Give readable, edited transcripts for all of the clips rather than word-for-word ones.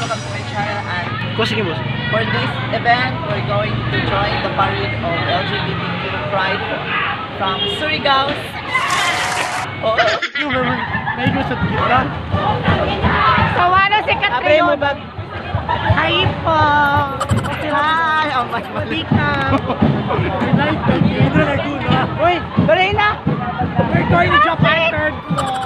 welcome to my channel. And Sige, boss. for this event, we're going to join the parade of LGBTQ Pride from Surigao. Oh, Yung naman, naigo sa kita. Sawa na si abre Katrina. mo ba? Hi po. Hi! Oh my God. Uy, Tuloy na. we're going to Japan third floor.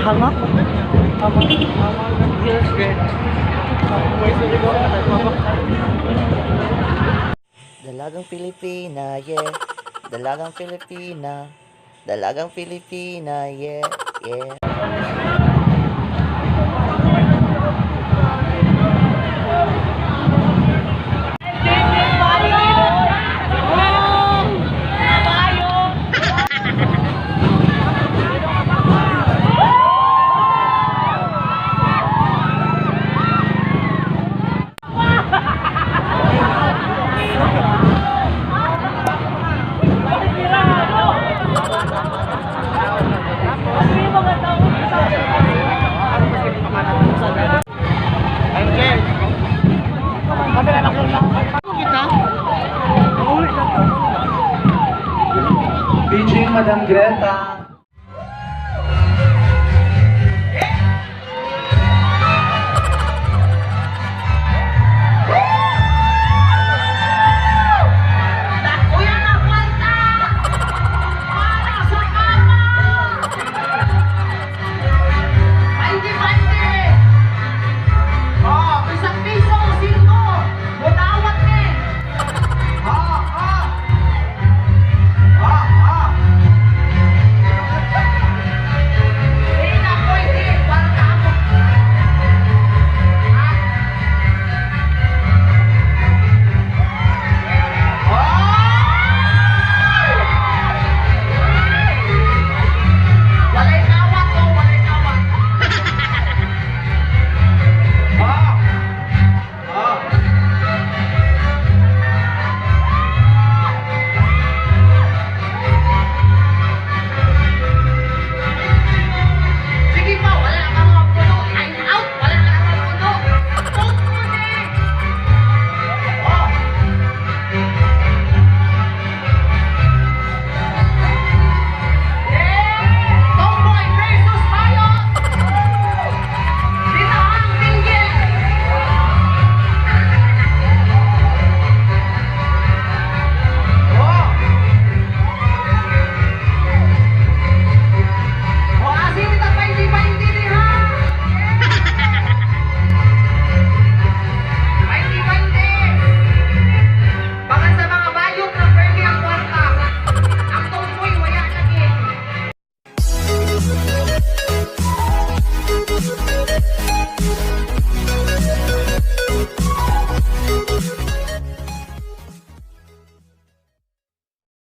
Kahanga? Dalagang Pilipina, yeah. Dalagang Pilipina. Dalagang Pilipina, yeah, yeah. Beijing, Madam Greta.